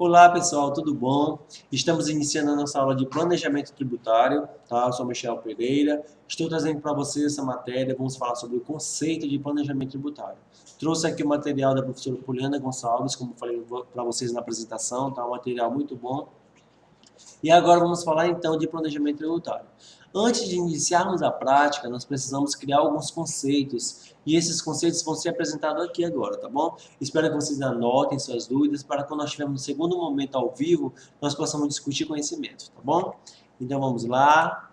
Olá pessoal, tudo bom? Estamos iniciando a nossa aula de planejamento tributário, tá? Eu sou Michel Pereira, estou trazendo para vocês essa matéria, vamos falar sobre o conceito de planejamento tributário. Trouxe aqui o material da professora Poliana Gonçalves, como falei para vocês na apresentação, tá? Um material muito bom. E agora vamos falar então de planejamento tributário. Antes de iniciarmos a prática, nós precisamos criar alguns conceitos, e esses conceitos vão ser apresentados aqui agora, tá bom? Espero que vocês anotem suas dúvidas, para quando nós estivermos no segundo momento ao vivo, nós possamos discutir conhecimento, tá bom? Então vamos lá.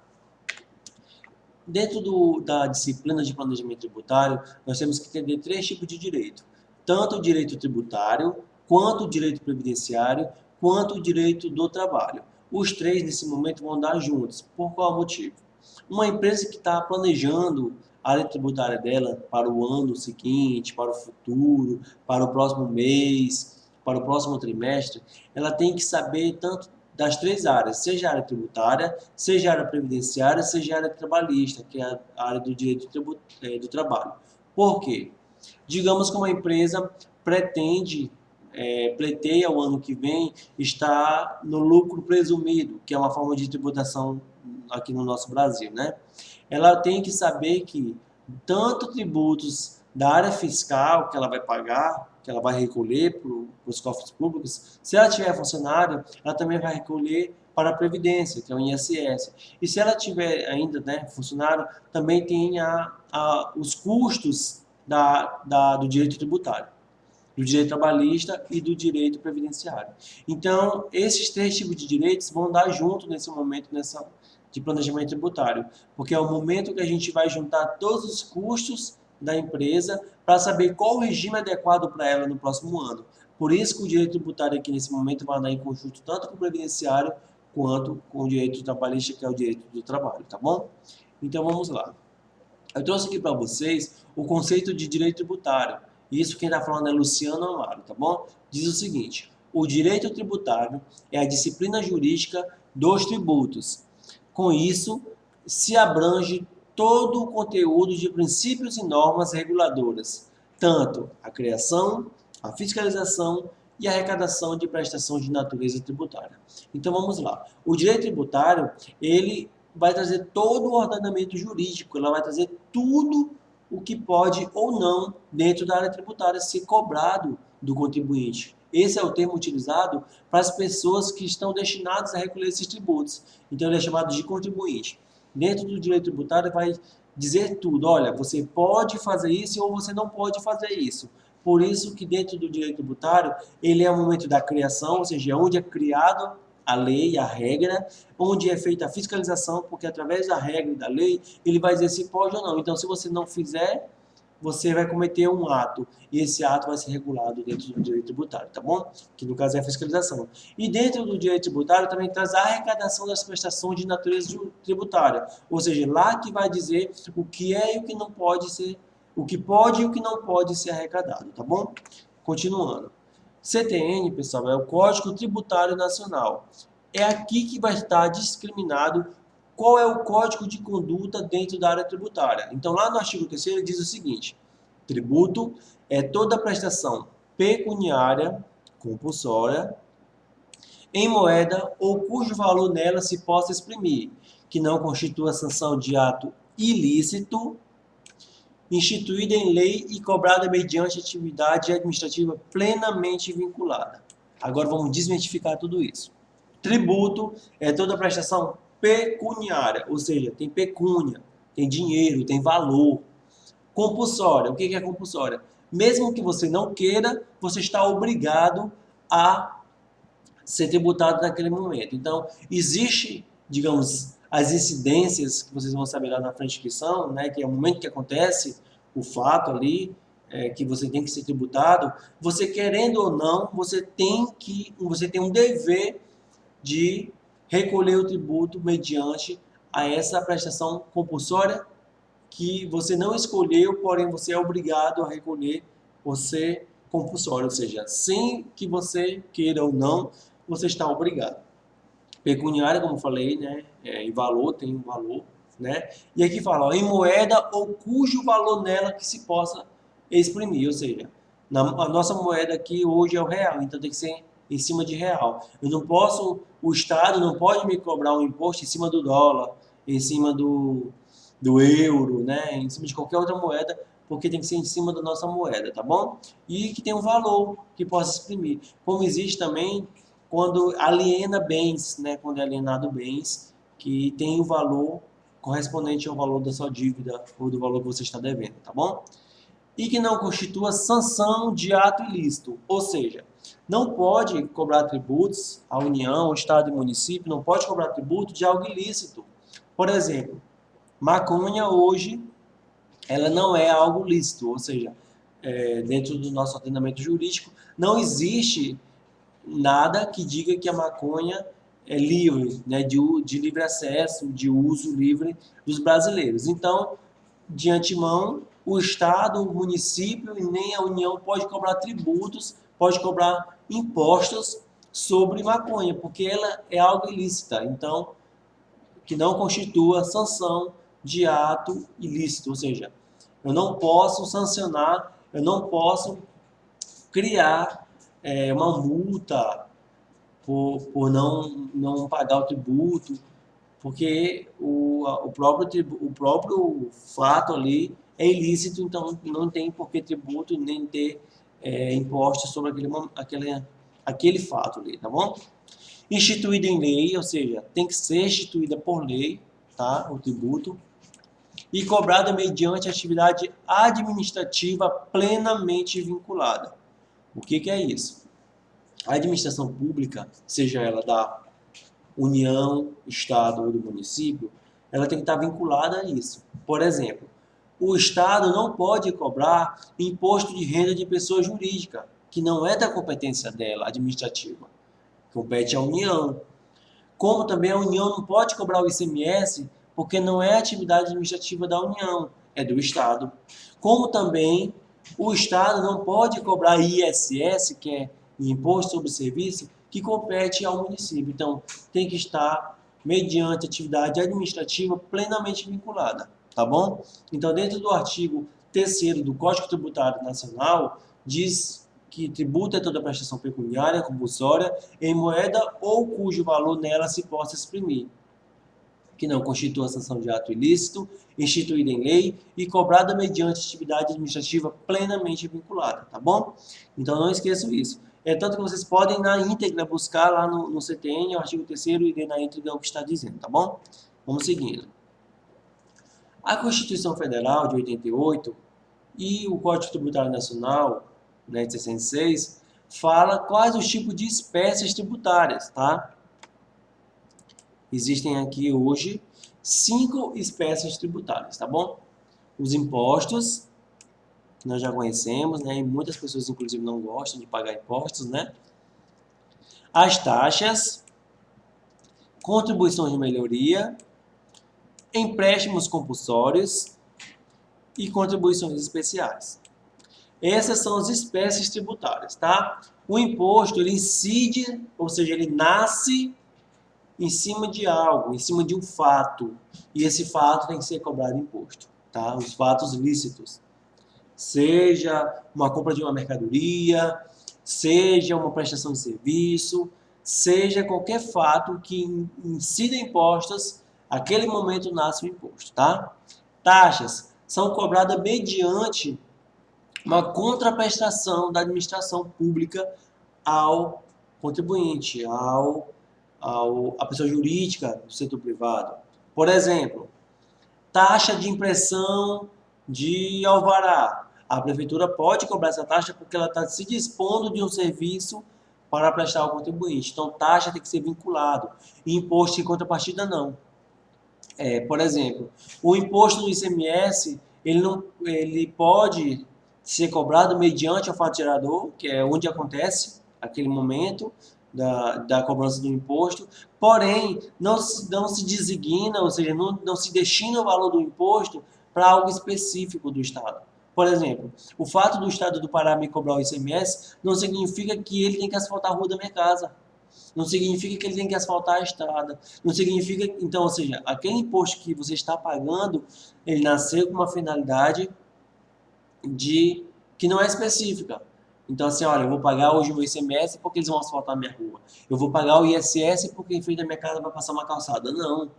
Dentro da disciplina de planejamento tributário, nós temos que entender três tipos de direito. Tanto o direito tributário, quanto o direito previdenciário, quanto o direito do trabalho. Os três, nesse momento, vão andar juntos. Por qual motivo? Uma empresa que está planejando a área tributária dela para o ano seguinte, para o futuro, para o próximo mês, para o próximo trimestre, ela tem que saber tanto das três áreas, seja a área tributária, seja a área previdenciária, seja a área trabalhista, que é a área do direito do trabalho. Por quê? Digamos que uma empresa pleiteia o ano que vem estar no lucro presumido, que é uma forma de tributação aqui no nosso Brasil, né? Ela tem que saber que tanto tributos da área fiscal que ela vai pagar, que ela vai recolher para os cofres públicos, se ela tiver funcionário, ela também vai recolher para a Previdência, que é o INSS. E se ela tiver ainda, né, funcionário, também tem os custos do direito tributário, do direito trabalhista e do direito previdenciário. Então, esses três tipos de direitos vão dar junto nesse momento de planejamento tributário, porque é o momento que a gente vai juntar todos os custos da empresa para saber qual o regime adequado para ela no próximo ano. Por isso que o direito tributário aqui nesse momento vai andar em conjunto tanto com o previdenciário quanto com o direito trabalhista, que é o direito do trabalho, tá bom? Então vamos lá. Eu trouxe aqui para vocês o conceito de direito tributário. Isso quem está falando é Luciano Amaro, tá bom? Diz o seguinte: o direito tributário é a disciplina jurídica dos tributos. Com isso, se abrange todo o conteúdo de princípios e normas reguladoras, tanto a criação, a fiscalização e a arrecadação de prestações de natureza tributária. Então vamos lá. O direito tributário, ele vai trazer todo o ordenamento jurídico, ela vai trazer tudo o que pode ou não, dentro da área tributária, ser cobrado do contribuinte. Esse é o termo utilizado para as pessoas que estão destinadas a recolher esses tributos. Então, ele é chamado de contribuinte. Dentro do direito tributário, vai dizer tudo. Olha, você pode fazer isso ou você não pode fazer isso. Por isso que dentro do direito tributário, ele é o momento da criação, ou seja, onde é criado a lei, a regra, onde é feita a fiscalização, porque através da regra e da lei, ele vai dizer se pode ou não. Então, se você não fizer, você vai cometer um ato, e esse ato vai ser regulado dentro do direito tributário, tá bom? Que no caso é a fiscalização. E dentro do direito tributário também traz a arrecadação das prestações de natureza tributária, ou seja, lá que vai dizer o que é e o que não pode ser, o que pode e o que não pode ser arrecadado, tá bom? Continuando. CTN, pessoal, é o Código Tributário Nacional. É aqui que vai estar discriminado qual é o código de conduta dentro da área tributária. Então, lá no artigo 3º, ele diz o seguinte: tributo é toda prestação pecuniária, compulsória, em moeda ou cujo valor nela se possa exprimir, que não constitua sanção de ato ilícito, instituída em lei e cobrada mediante atividade administrativa plenamente vinculada. Agora vamos desmistificar tudo isso. Tributo é toda prestação pecuniária, ou seja, tem pecúnia, tem dinheiro, tem valor. Compulsória, o que é compulsória? Mesmo que você não queira, você está obrigado a ser tributado naquele momento. Então, existe, digamos, as incidências que vocês vão saber lá na frente que são, né, que é o momento que acontece o fato ali, que você tem que ser tributado, você querendo ou não, você tem um dever de recolher o tributo mediante a essa prestação compulsória que você não escolheu, porém você é obrigado a recolher por ser compulsório, ou seja, sem que você queira ou não, você está obrigado. Pecuniária, como falei, né, em valor, tem um valor, né? E aqui fala, ó, em moeda ou cujo valor nela que se possa exprimir, ou seja, a nossa moeda aqui hoje é o real, então tem que ser em cima de real. Eu não posso, o Estado não pode me cobrar um imposto em cima do dólar, em cima do euro, né, em cima de qualquer outra moeda, porque tem que ser em cima da nossa moeda, tá bom? E que tem um valor que possa exprimir. Como existe também quando aliena bens, né, quando é alienado bens, que tem o valor correspondente ao valor da sua dívida ou do valor que você está devendo, tá bom? E que não constitua sanção de ato ilícito, ou seja, não pode cobrar tributos, a União, o Estado e o município não pode cobrar tributo de algo ilícito. Por exemplo, maconha hoje, ela não é algo lícito, ou seja, dentro do nosso ordenamento jurídico, não existe nada que diga que a maconha é livre, né, de livre acesso, de uso livre dos brasileiros. Então, de antemão, o Estado, o município e nem a União pode cobrar tributos, pode cobrar impostos sobre maconha, porque ela é algo ilícita. Então, que não constitua sanção de ato ilícito, ou seja, eu não posso sancionar, eu não posso criar uma multa por não pagar o tributo, porque o próprio fato ali é ilícito, então não tem por que tributo nem ter impostos sobre aquele fato ali, tá bom? Instituído em lei, ou seja, tem que ser instituída por lei, tá? O tributo, e cobrada mediante atividade administrativa plenamente vinculada. O que é isso? A administração pública, seja ela da União, Estado ou do município, ela tem que estar vinculada a isso. Por exemplo, o Estado não pode cobrar imposto de renda de pessoa jurídica, que não é da competência dela, administrativa. Compete à União. Como também a União não pode cobrar o ICMS, porque não é atividade administrativa da União, é do Estado. Como também o Estado não pode cobrar ISS, que é Imposto sobre Serviço, que compete ao município. Então, tem que estar mediante atividade administrativa plenamente vinculada, tá bom? Então, dentro do artigo 3º do Código Tributário Nacional, diz que tributo é toda prestação pecuniária, compulsória, em moeda ou cujo valor nela se possa exprimir, que não constitua sanção de ato ilícito, instituída em lei e cobrada mediante atividade administrativa plenamente vinculada, tá bom? Então não esqueçam isso. É tanto que vocês podem na íntegra buscar lá no CTN, o artigo 3º, e ler na íntegra o que está dizendo, tá bom? Vamos seguindo. A Constituição Federal de 88 e o Código Tributário Nacional, né, de 66, fala quais os tipos de espécies tributárias, tá? Existem aqui hoje 5 espécies tributárias, tá bom? Os impostos, que nós já conhecemos, né? E muitas pessoas, inclusive, não gostam de pagar impostos, né? As taxas, contribuições de melhoria, empréstimos compulsórios e contribuições especiais. Essas são as espécies tributárias, tá? O imposto, ele incide, ou seja, ele nasce em cima de algo, em cima de um fato. E esse fato tem que ser cobrado imposto, tá? Os fatos lícitos. Seja uma compra de uma mercadoria, seja uma prestação de serviço, seja qualquer fato que incida impostos, aquele momento nasce o imposto, tá? Taxas são cobradas mediante uma contraprestação da administração pública ao contribuinte, a pessoa jurídica do setor privado. Por exemplo, taxa de impressão de alvará. A prefeitura pode cobrar essa taxa porque ela está se dispondo de um serviço para prestar ao contribuinte. Então, taxa tem que ser vinculado. E imposto em contrapartida, não. Por exemplo, o imposto do ICMS, ele pode ser cobrado mediante o fato gerador, que é onde acontece aquele momento da cobrança do imposto, porém não se designa, ou seja, não se destina o valor do imposto para algo específico do Estado. Por exemplo, o fato do Estado do Pará me cobrar o ICMS não significa que ele tem que asfaltar a rua da minha casa. Não significa que ele tem que asfaltar a estrada. Não significa, então, ou seja, aquele imposto que você está pagando, ele nasceu com uma finalidade que não é específica. Então, assim, olha, eu vou pagar hoje o meu ICMS porque eles vão asfaltar a minha rua. Eu vou pagar o ISS porque em frente da minha casa vai passar uma calçada. Não.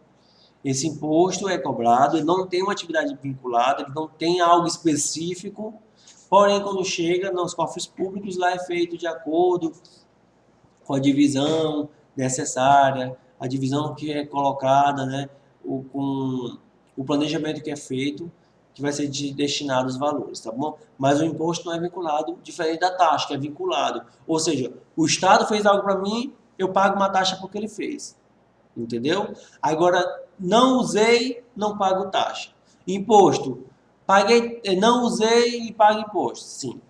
Esse imposto é cobrado, ele não tem uma atividade vinculada, ele não tem algo específico, porém, quando chega nos cofres públicos, lá é feito de acordo com a divisão necessária, a divisão que é colocada, né, com o planejamento que é feito, que vai ser destinado os valores, tá bom? Mas o imposto não é vinculado, diferente da taxa, que é vinculado. Ou seja, o Estado fez algo para mim, eu pago uma taxa porque ele fez. Entendeu? Agora, não usei, não pago taxa. Imposto, paguei, não usei e pago imposto. Sim,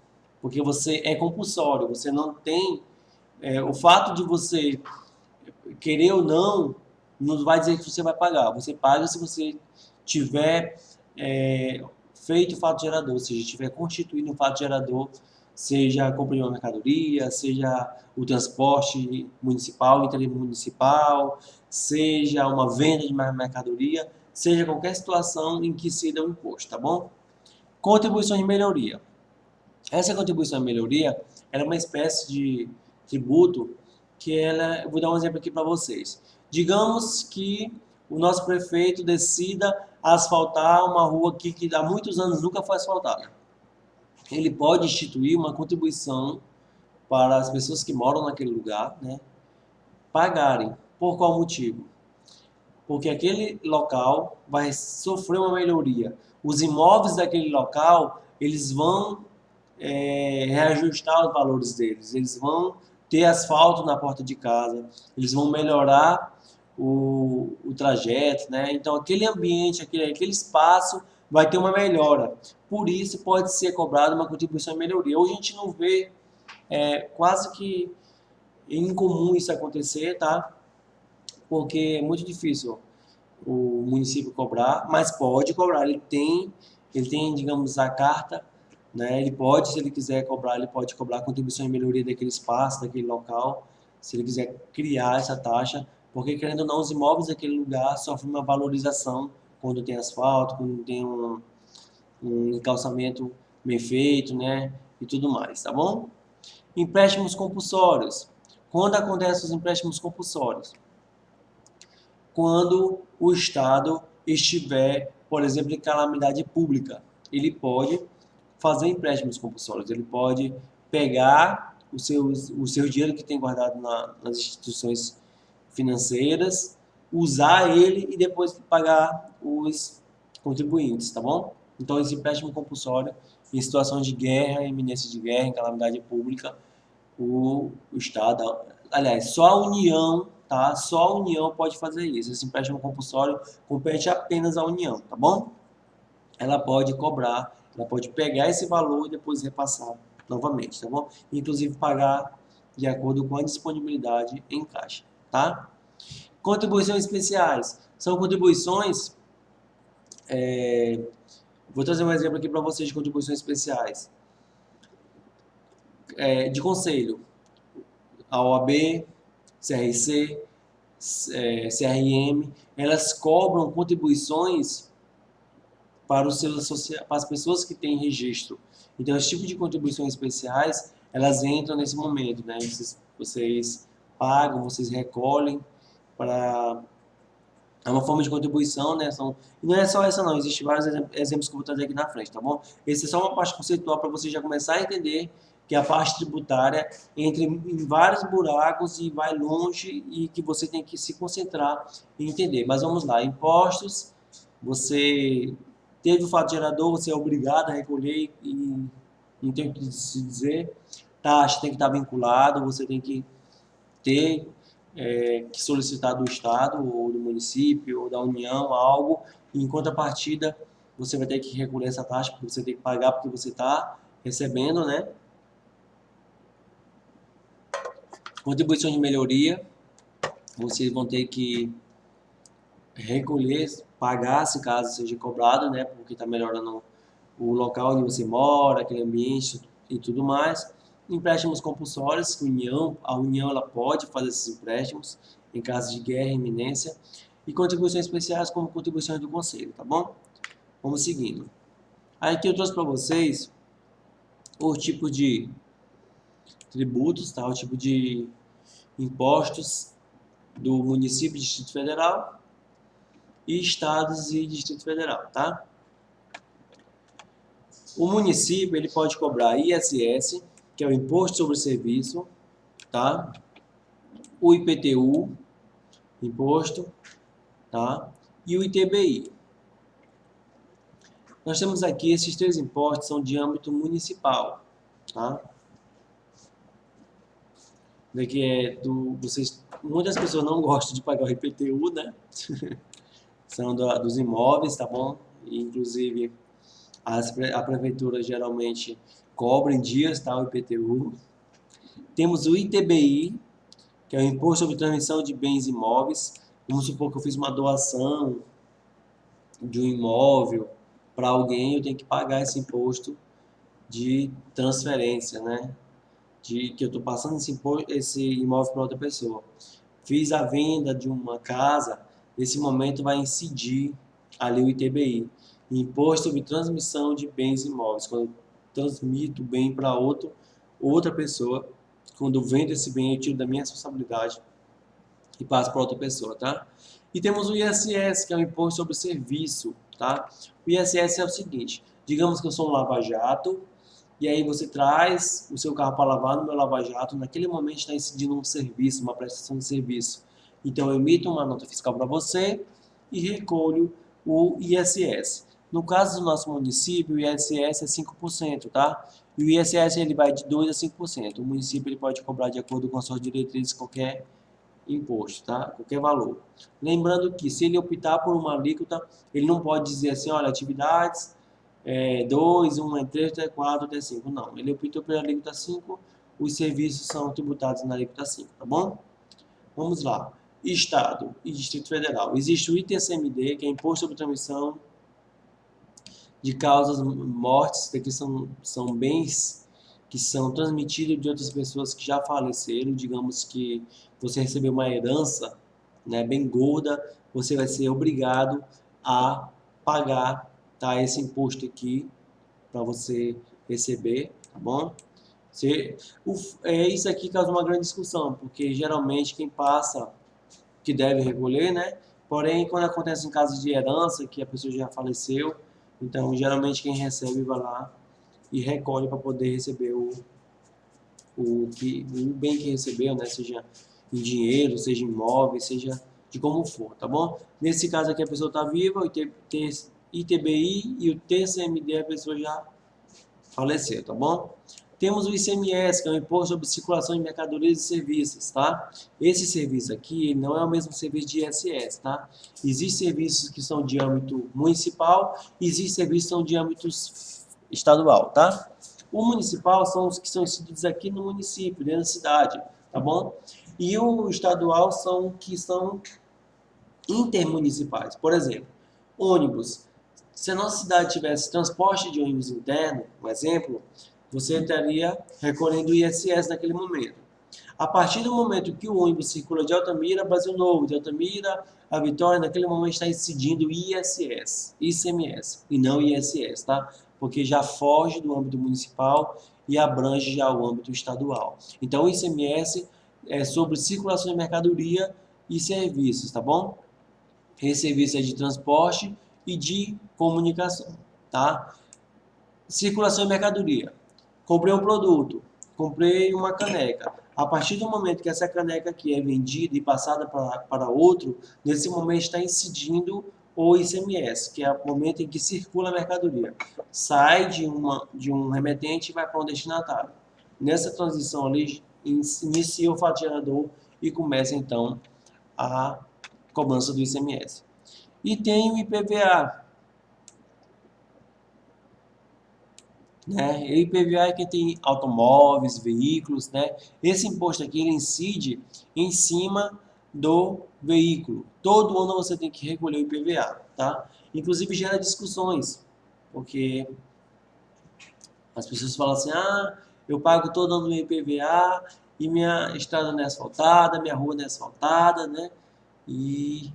porque você é compulsório, você não tem o fato de você querer ou não, não vai dizer que você vai pagar. Você paga se você tiver feito o fato gerador, ou seja, tiver constituído um fato gerador, seja a compra de uma mercadoria, seja o transporte municipal, intermunicipal, seja uma venda de uma mercadoria, seja qualquer situação em que incida o imposto, tá bom? Contribuição de melhoria. Essa contribuição de melhoria era uma espécie de tributo que ela, eu vou dar um exemplo aqui para vocês. Digamos que o nosso prefeito decida asfaltar uma rua aqui que há muitos anos nunca foi asfaltada. Ele pode instituir uma contribuição para as pessoas que moram naquele lugar, né, pagarem. Por qual motivo? Porque aquele local vai sofrer uma melhoria. Os imóveis daquele local, eles vão reajustar os valores deles. Eles vão ter asfalto na porta de casa, eles vão melhorar o trajeto, né? Então aquele ambiente, aquele espaço vai ter uma melhora. Por isso pode ser cobrada uma contribuição de melhoria. Hoje a gente não vê quase que incomum isso acontecer, tá? Porque é muito difícil o município cobrar, mas pode cobrar. Ele tem, digamos, a carta, né? Ele pode, se ele quiser cobrar, ele pode cobrar a contribuição de melhoria daquele espaço, daquele local, se ele quiser criar essa taxa, porque querendo ou não, os imóveis daquele lugar sofrem uma valorização quando tem asfalto, quando tem um encalçamento bem feito, né? E tudo mais, tá bom? Empréstimos compulsórios. Quando acontecem os empréstimos compulsórios? Quando o Estado estiver, por exemplo, em calamidade pública. Ele pode fazer empréstimos compulsórios, ele pode pegar o seu dinheiro que tem guardado nas instituições financeiras, usar ele e depois pagar os contribuintes, tá bom? Então, esse empréstimo compulsório, em situação de guerra, iminência de guerra, em calamidade pública, o Estado, aliás, só a União, tá? Só a União pode fazer isso. Esse empréstimo compulsório compete apenas à União, tá bom? Ela pode cobrar, ela pode pegar esse valor e depois repassar novamente, tá bom? Inclusive pagar de acordo com a disponibilidade em caixa, tá? Contribuições especiais. São contribuições, vou trazer um exemplo aqui para vocês de contribuições especiais. De conselho, a OAB, CRC, CRM, elas cobram contribuições para os seus para as pessoas que têm registro. Então, esse tipo de contribuições especiais, elas entram nesse momento, né? Vocês pagam, vocês recolhem para... É uma forma de contribuição, né? E não é só essa não, existem vários exemplos que eu vou trazer aqui na frente, tá bom? Esse é só uma parte conceitual para você já começar a entender que a parte tributária entra em vários buracos e vai longe e que você tem que se concentrar e entender. Mas vamos lá, impostos, você teve o fato gerador, você é obrigado a recolher e não tem o que se dizer. Taxa tem que estar vinculado, você tem que ter que solicitar do Estado ou do município ou da União algo, e em contrapartida você vai ter que recolher essa taxa, porque você tem que pagar porque você está recebendo, né? Contribuição de melhoria, vocês vão ter que recolher, pagar se caso seja cobrado, né? Porque está melhorando o local onde você mora, aquele ambiente e tudo mais. Empréstimos compulsórios, a União ela pode fazer esses empréstimos em caso de guerra e iminência. E contribuições especiais como contribuições do Conselho, tá bom? Vamos seguindo. Aí aqui eu trouxe para vocês os tipos de tributos, tá? O tipo de impostos do município e Distrito Federal e estados e Distrito Federal, tá? O município ele pode cobrar ISS, que é o Imposto sobre o Serviço, tá? O IPTU, imposto, tá? E o ITBI. Nós temos aqui esses três impostos são de âmbito municipal, tá? Daqui muitas pessoas não gostam de pagar o IPTU, né? São dos imóveis, tá bom? E, inclusive a prefeitura geralmente cobra em dias, tá? O IPTU. Temos o ITBI, que é o Imposto sobre Transmissão de Bens Imóveis. Vamos supor que eu fiz uma doação de um imóvel para alguém, eu tenho que pagar esse imposto de transferência, né? Que eu estou passando esse imóvel para outra pessoa. Fiz a venda de uma casa, nesse momento vai incidir ali o ITBI, Imposto sobre Transmissão de Bens Imóveis. Quando eu transmito o bem para outra pessoa, quando eu vendo esse bem, eu tiro da minha responsabilidade e passo para outra pessoa, tá? E temos o ISS, que é o Imposto sobre Serviço, tá? O ISS é o seguinte, digamos que eu sou um lava-jato, e aí você traz o seu carro para lavar no meu lava-jato, naquele momento está incidindo um serviço, uma prestação de serviço. Então eu emito uma nota fiscal para você e recolho o ISS. No caso do nosso município, o ISS é 5%, tá? E o ISS ele vai de 2% a 5%. O município ele pode cobrar de acordo com as suas diretrizes qualquer imposto, tá? Qualquer valor. Lembrando que se ele optar por uma alíquota, ele não pode dizer assim, olha, atividades 2, 1, 3, 4, 5. Não, ele optou pela alíquota 5, os serviços são tributados na alíquota 5, tá bom? Vamos lá. Estado e Distrito Federal. Existe o ITCMD, que é Imposto sobre Transmissão de Causas Mortes, que são bens que são transmitidos de outras pessoas que já faleceram. Digamos que você recebeu uma herança, né, bem gorda, você vai ser obrigado a pagar, tá, esse imposto aqui para você receber, tá bom? Isso aqui causa uma grande discussão, porque geralmente quem passa que deve recolher, né? Porém, quando acontece em casos de herança, que a pessoa já faleceu, então geralmente quem recebe vai lá e recolhe para poder receber o bem que recebeu, né? Seja em dinheiro, seja em imóvel, seja de como for, tá bom? Nesse caso aqui a pessoa está viva, o ITBI e o TCMD a pessoa já faleceu, tá bom? Temos o ICMS, que é o Imposto sobre Circulação de Mercadorias e Serviços, tá? Esse serviço aqui não é o mesmo serviço de ISS, tá? Existem serviços que são de âmbito municipal, existem serviços que são de âmbito estadual, tá? O municipal são os que são incididos aqui no município, dentro da cidade, tá bom? E o estadual são que são intermunicipais. Por exemplo, ônibus. Se a nossa cidade tivesse transporte de ônibus interno, um exemplo, você estaria recolhendo o ISS naquele momento. A partir do momento que o ônibus circula de Altamira a Brasil Novo, de Altamira a Vitória, naquele momento está incidindo ISS, ICMS, e não ISS, tá? Porque já foge do âmbito municipal e abrange já o âmbito estadual. Então, o ICMS é sobre circulação de mercadoria e serviços, tá bom? Esse serviço é de transporte e de comunicação, tá? Circulação de mercadoria. Comprei um produto, comprei uma caneca. A partir do momento que essa caneca aqui é vendida e passada para outro, nesse momento está incidindo o ICMS, que é o momento em que circula a mercadoria. Sai de um remetente e vai para um destinatário. Nessa transição ali, inicia o fato gerador e começa então a cobrança do ICMS. E tem o IPVA, né? O IPVA é quem tem automóveis, veículos, né? Esse imposto aqui ele incide em cima do veículo. Todo ano você tem que recolher o IPVA, tá? Inclusive gera discussões, porque as pessoas falam assim, eu pago todo ano o IPVA e minha estrada não é asfaltada, minha rua não é asfaltada, né? E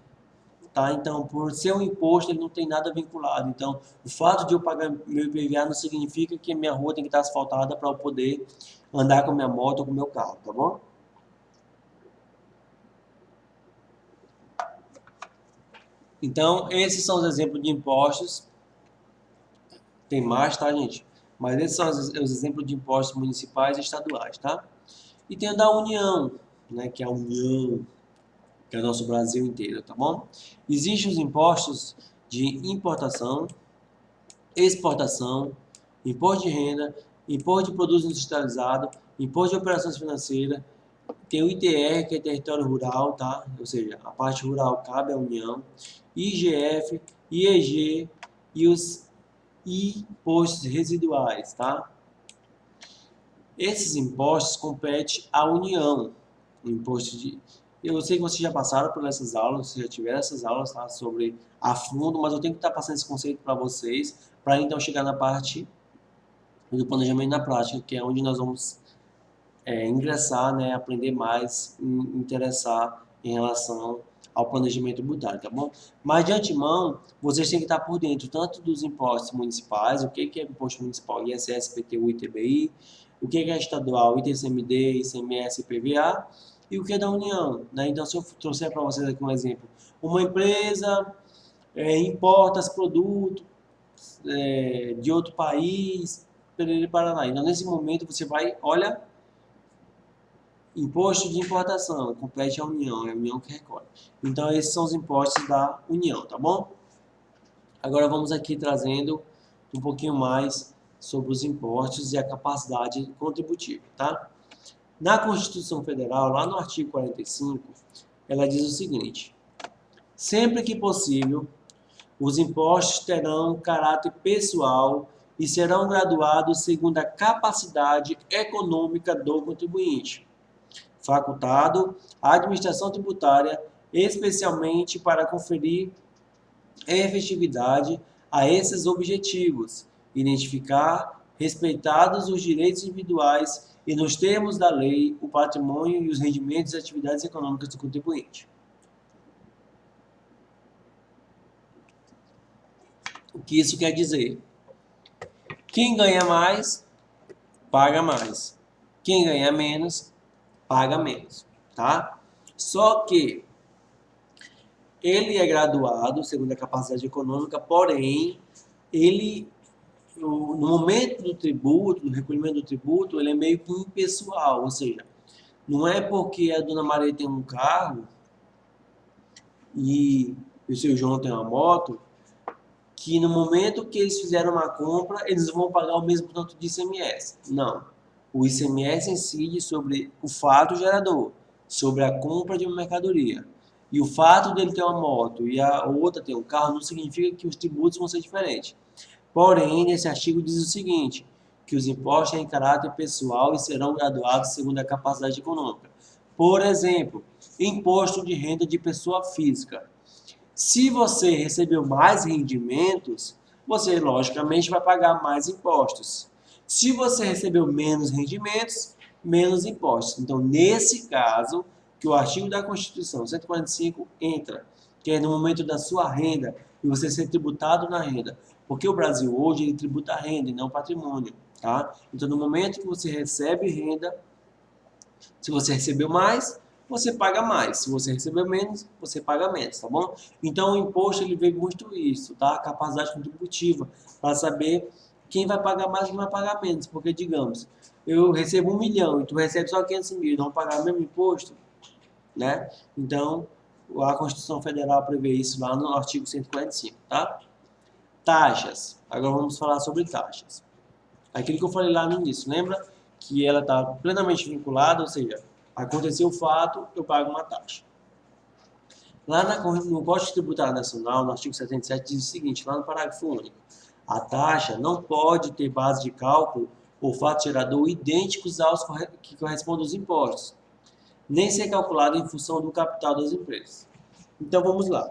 tá, então, por ser um imposto, ele não tem nada vinculado. Então, o fato de eu pagar meu IPVA não significa que a minha rua tem que estar asfaltada para eu poder andar com minha moto ou com meu carro, tá bom? Então, esses são os exemplos de impostos. Tem mais, tá, gente? Mas esses são os exemplos de impostos municipais e estaduais, tá? E tem o da União, né, que é a União, que é o nosso Brasil inteiro, tá bom? Existem os impostos de importação, exportação, imposto de renda, imposto de produtos industrializados, imposto de operações financeiras, tem o ITR, que é território rural, tá? Ou seja, a parte rural cabe à União, IGF, IEG e os impostos residuais, tá? Esses impostos competem à União. O imposto de... Eu sei que vocês já passaram por essas aulas, vocês já tiveram essas aulas, tá? Sobre a fundo, mas eu tenho que estar passando esse conceito para vocês, para então chegar na parte do planejamento na prática, que é onde nós vamos ingressar, né, aprender mais, interessar em relação ao planejamento tributário, tá bom? Mas de antemão, vocês têm que estar por dentro tanto dos impostos municipais, o que é imposto municipal, ISS, IPTU, ITBI, o que é estadual, ITCMD, ICMS, IPVA, e o que é da União, né? Então, se eu trouxer para vocês aqui um exemplo, uma empresa importa os produtos de outro país, Paraná. Então, nesse momento, você vai, olha, imposto de importação, compete à União, é a União que recolhe. Então, esses são os impostos da União, tá bom? Agora vamos aqui trazendo um pouquinho mais sobre os impostos e a capacidade contributiva, tá? Na Constituição Federal, lá no artigo 45, ela diz o seguinte: sempre que possível, os impostos terão caráter pessoal e serão graduados segundo a capacidade econômica do contribuinte, facultado à administração tributária, especialmente para conferir efetividade a esses objetivos, identificar, respeitados os direitos individuais e, nos termos da lei, o patrimônio e os rendimentos e atividades econômicas do contribuinte. O que isso quer dizer? Quem ganha mais, paga mais. Quem ganha menos, paga menos, tá? Só que ele é graduado segundo a capacidade econômica, porém, ele, no momento do tributo, do recolhimento do tributo, ele é meio que impessoal, ou seja, não é porque a dona Maria tem um carro e o seu João tem uma moto, que no momento que eles fizeram uma compra, eles vão pagar o mesmo tanto de ICMS. Não. O ICMS incide sobre o fato gerador, sobre a compra de uma mercadoria. E o fato dele ter uma moto e a outra ter um carro não significa que os tributos vão ser diferentes. Porém, nesse artigo diz o seguinte, que os impostos têm caráter pessoal e serão graduados segundo a capacidade econômica. Por exemplo, imposto de renda de pessoa física. Se você recebeu mais rendimentos, você logicamente vai pagar mais impostos. Se você recebeu menos rendimentos, menos impostos. Então, nesse caso, que o artigo da Constituição 145 entra, que é no momento da sua renda e você ser tributado na renda. Porque o Brasil hoje ele tributa a renda e não patrimônio, tá? Então, no momento que você recebe renda, se você recebeu mais, você paga mais. Se você recebeu menos, você paga menos, tá bom? Então, o imposto ele vê muito isso, tá? A capacidade contributiva, para saber quem vai pagar mais e quem vai pagar menos. Porque, digamos, eu recebo 1 milhão e tu recebe só 500 mil, não pagar o mesmo imposto, né? Então, a Constituição Federal prevê isso lá no artigo 145, tá? Taxas. Agora vamos falar sobre taxas. Aquilo que eu falei lá no início, lembra? Que ela está plenamente vinculada, ou seja, aconteceu o fato, eu pago uma taxa. Lá no Código Tributário Nacional, no artigo 77, diz o seguinte, lá no parágrafo único, a taxa não pode ter base de cálculo ou fato gerador idênticos aos que correspondem aos impostos, nem ser calculada em função do capital das empresas. Então, vamos lá.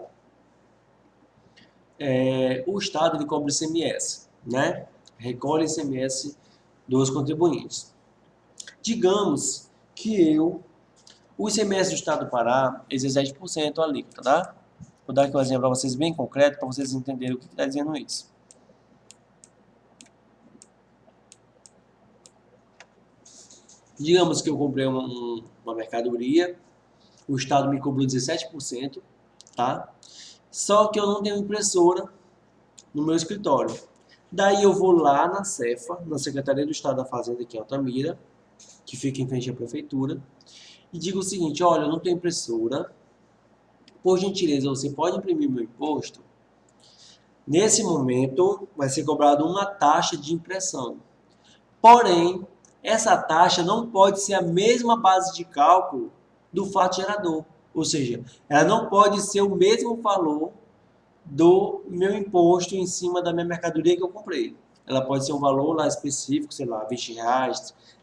O Estado ele cobra ICMS, né? Recolhe ICMS dos contribuintes. Digamos que o ICMS do Estado do Pará é 17% a alíquota, tá? Vou dar aqui um exemplo para vocês bem concreto, para vocês entenderem o que está dizendo isso. Digamos que eu comprei uma mercadoria, o Estado me cobrou 17%, tá? Só que eu não tenho impressora no meu escritório. Daí eu vou lá na Cefa, na Secretaria do Estado da Fazenda aqui em Altamira, que fica em frente à prefeitura, e digo o seguinte: olha, eu não tenho impressora, por gentileza, você pode imprimir meu imposto? Nesse momento, vai ser cobrado uma taxa de impressão. Porém, essa taxa não pode ser a mesma base de cálculo do fato gerador. Ou seja, ela não pode ser o mesmo valor do meu imposto em cima da minha mercadoria que eu comprei. Ela pode ser um valor lá específico, sei lá, R$ 20, R$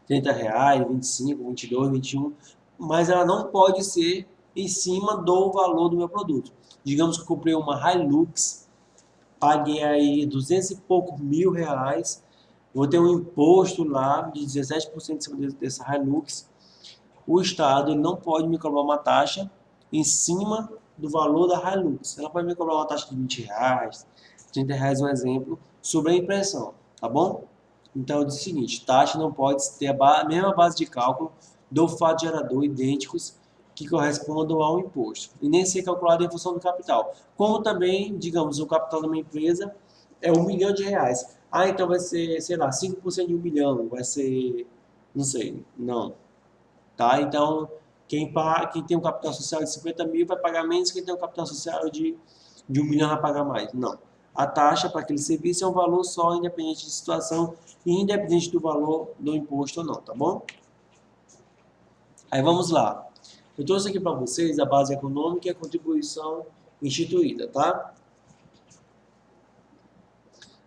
30, 25, 22, 21, mas ela não pode ser em cima do valor do meu produto. Digamos que eu comprei uma Hilux, paguei aí 200 e poucos mil reais, vou ter um imposto lá de 17% em cima dessa Hilux. O Estado ele não pode me cobrar uma taxa em cima do valor da Hilux. Ela pode me cobrar uma taxa de R$ 20, R$ 30, um exemplo, sobre a impressão, tá bom? Então, eu disse o seguinte: taxa não pode ter a mesma base de cálculo do fato gerador idênticos que correspondam ao imposto, e nem ser calculado em função do capital. Como também, digamos, o capital da minha empresa é R$ 1 milhão. Ah, então vai ser, sei lá, 5% de 1 milhão, vai ser, não sei, não. Tá? Então, quem tem um capital social de 50 mil vai pagar menos, quem tem um capital social de 1 milhão vai pagar mais. Não. A taxa para aquele serviço é um valor só, independente de situação e independente do valor do imposto ou não, tá bom? Aí vamos lá. Eu trouxe aqui para vocês a base econômica e a contribuição instituída, tá?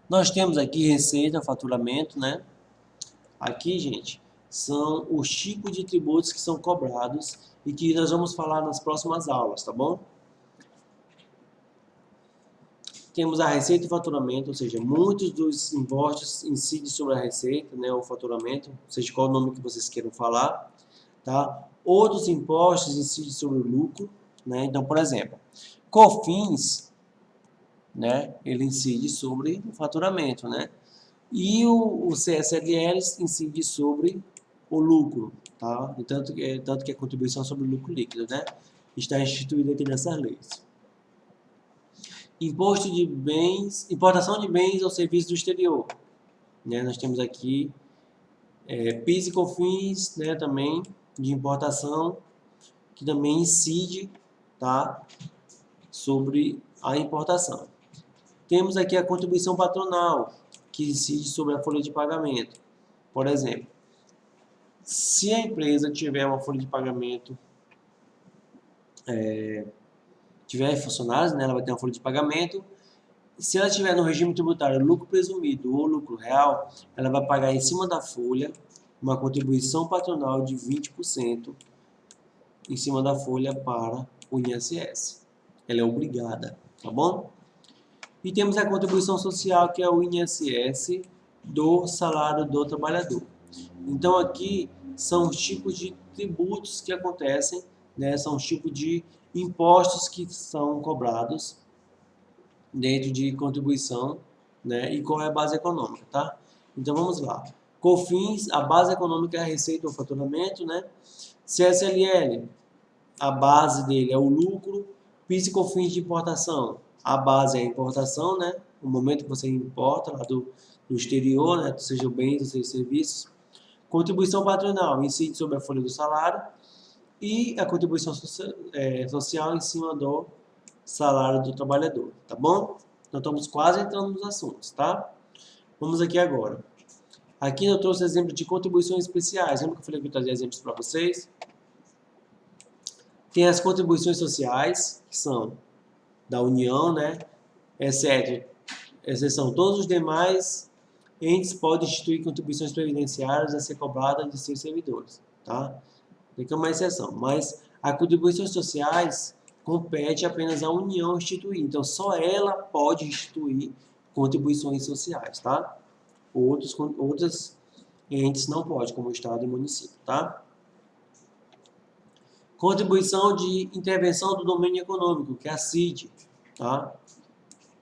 Nós temos aqui receita, faturamento, né? Aqui, gente, são os tipos de tributos que são cobrados e que nós vamos falar nas próximas aulas, tá bom? Temos a receita e faturamento, ou seja, muitos dos impostos incidem sobre a receita, né, o faturamento, seja qual o nome que vocês queiram falar, tá? Outros impostos incidem sobre o lucro, né? Então, por exemplo, COFINS, né, ele incide sobre o faturamento, né? E o CSLL incide sobre o lucro, tá? E tanto que a contribuição sobre o lucro líquido, né? Está instituída aqui nessas leis. Imposto de bens, importação de bens ou serviços do exterior, né? Nós temos aqui PIS e COFINS, né? Também de importação, que também incide, tá? Sobre a importação. Temos aqui a contribuição patronal, que incide sobre a folha de pagamento. Por exemplo, se a empresa tiver uma folha de pagamento, tiver funcionários, né, ela vai ter uma folha de pagamento. Se ela tiver no regime tributário lucro presumido ou lucro real, ela vai pagar em cima da folha uma contribuição patronal de 20% em cima da folha para o INSS. Ela é obrigada, tá bom? E temos a contribuição social, que é o INSS do salário do trabalhador. Então, aqui são os tipos de tributos que acontecem, né? São os tipos de impostos que são cobrados dentro de contribuição, né? E qual é a base econômica, tá? Então, vamos lá. COFINS, a base econômica é a receita ou faturamento, né? CSLL, a base dele é o lucro. PIS e COFINS de importação, a base é a importação, né? O momento que você importa lá do exterior, né? Seja bens ou seja serviços. Contribuição patronal incide sobre a folha do salário e a contribuição social em cima do salário do trabalhador, tá bom? Então estamos quase entrando nos assuntos, tá? Vamos aqui agora. Aqui eu trouxe exemplo de contribuições especiais. Lembra que eu falei que eu trazia exemplos para vocês? Tem as contribuições sociais, que são da União, né? Exceção todos os demais entes podem instituir contribuições previdenciárias a ser cobradas de seus servidores, tá? Tem que é uma exceção, mas as contribuições sociais compete apenas à União instituir, então só ela pode instituir contribuições sociais, tá? Outros entes não podem, como o Estado e município, tá? Contribuição de intervenção do domínio econômico, que é a CID, tá?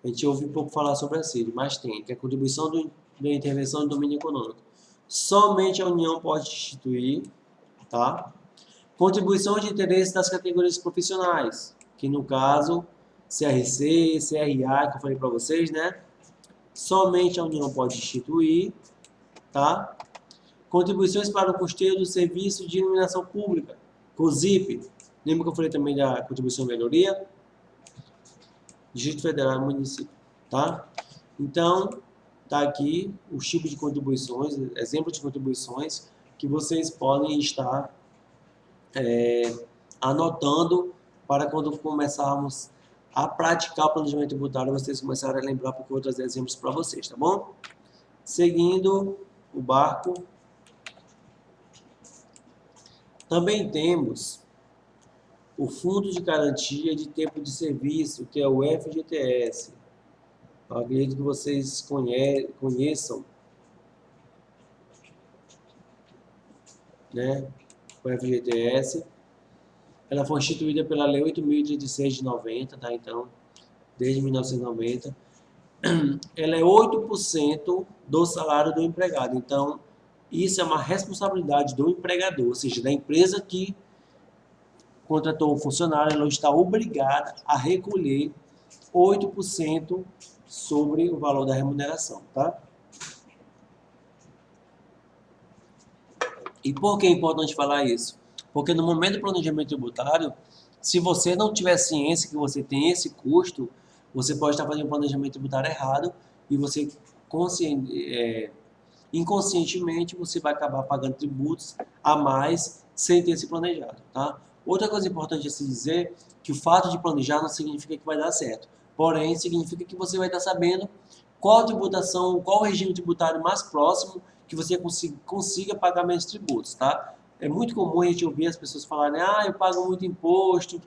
A gente ouve um pouco falar sobre a CID, mas tem, que é a contribuição da intervenção do domínio econômico. somente a União pode instituir, tá? Contribuição de interesse das categorias profissionais, que no caso, CRC, CRA, que eu falei para vocês, né? Somente a União pode instituir, tá? Contribuições para o custeio do serviço de iluminação pública, COSIP. Lembra que eu falei também da contribuição de melhoria? Distrito Federal e município, tá? Então, tá aqui os tipos de contribuições, exemplos de contribuições que vocês podem estar anotando para quando começarmos a praticar o planejamento tributário, vocês começarem a lembrar, porque eu vou trazer exemplos para vocês, tá bom? Seguindo o barco, também temos o Fundo de Garantia de Tempo de Serviço, que é o FGTS. Eu acredito que vocês conheçam, né, o FGTS. Ela foi instituída pela Lei 8.036 de 90, tá? Então, desde 1990. Ela é 8% do salário do empregado. Então, isso é uma responsabilidade do empregador, ou seja, da empresa que contratou o funcionário, ela está obrigada a recolher 8% sobre o valor da remuneração, tá? E por que é importante falar isso? Porque no momento do planejamento tributário, se você não tiver ciência que você tem esse custo, você pode estar fazendo um planejamento tributário errado e você inconscientemente você vai acabar pagando tributos a mais sem ter se planejado, tá? Outra coisa importante a se dizer que o fato de planejar não significa que vai dar certo, porém significa que você vai estar sabendo qual a tributação, qual o regime tributário mais próximo que você consiga pagar menos tributos, tá? É muito comum a gente ouvir as pessoas falarem, ah, eu pago muito imposto,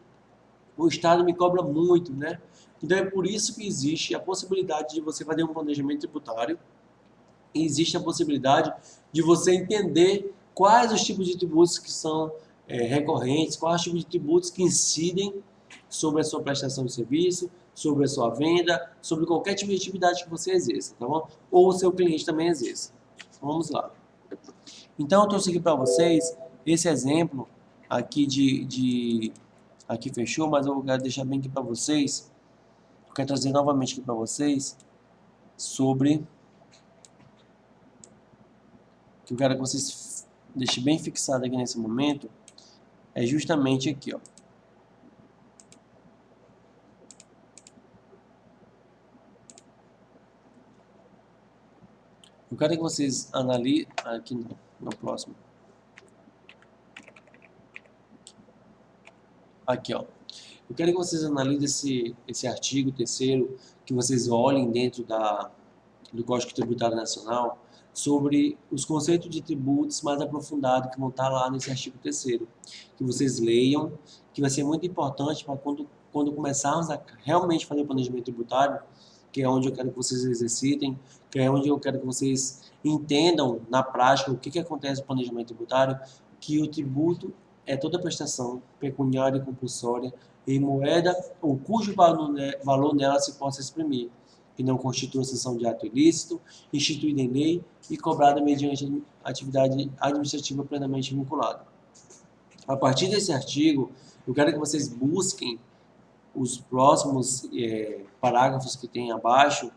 o Estado me cobra muito, né? Então é por isso que existe a possibilidade de você fazer um planejamento tributário e existe a possibilidade de você entender quais os tipos de tributos que são recorrentes, quais os tipos de tributos que incidem sobre a sua prestação de serviço, sobre a sua venda, sobre qualquer tipo de atividade que você exerça, tá bom? Ou o seu cliente também exerça. Vamos lá. Então, eu trouxe aqui para vocês esse exemplo aqui aqui fechou, mas eu quero deixar bem aqui para vocês. Eu quero trazer novamente aqui para vocês sobre que eu quero que vocês deixem bem fixado aqui nesse momento, é justamente aqui, ó. Eu quero que vocês analisem aqui no próximo. Aqui, ó. Eu quero que vocês analisem esse artigo 3º, que vocês olhem dentro do Código Tributário Nacional sobre os conceitos de tributos mais aprofundados que vão estar lá nesse artigo 3º. Que vocês leiam, que vai ser muito importante para quando começarmos a realmente fazer o planejamento tributário, que é onde eu quero que vocês exercitem, que é onde eu quero que vocês entendam na prática o que acontece no planejamento tributário, que o tributo é toda prestação pecuniária e compulsória em moeda ou cujo valor nela se possa exprimir, que não constitua sanção de ato ilícito, instituída em lei e cobrada mediante atividade administrativa plenamente vinculada. A partir desse artigo, eu quero que vocês busquem os próximos parágrafos que tem abaixo,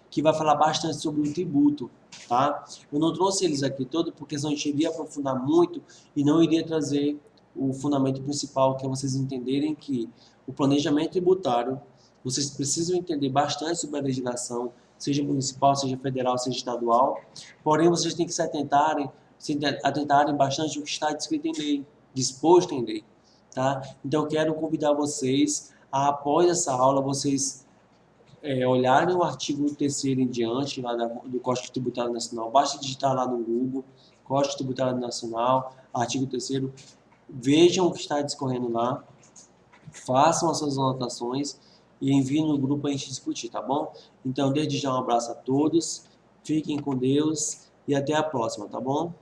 que vai falar bastante sobre o tributo, tá? Eu não trouxe eles aqui todos porque senão a gente iria aprofundar muito e não iria trazer o fundamento principal, que é vocês entenderem que o planejamento tributário, vocês precisam entender bastante sobre a legislação, seja municipal, seja federal, seja estadual, porém vocês têm que se atentarem bastante ao que está descrito em lei, disposto em lei, tá? Então eu quero convidar vocês a, após essa aula, vocês olharem o artigo 3º em diante, lá do Código Tributário Nacional, basta digitar lá no Google, Código Tributário Nacional, artigo 3º, vejam o que está discorrendo lá, façam as suas anotações e enviem no grupo para a gente discutir, tá bom? Então, desde já um abraço a todos, fiquem com Deus e até a próxima, tá bom?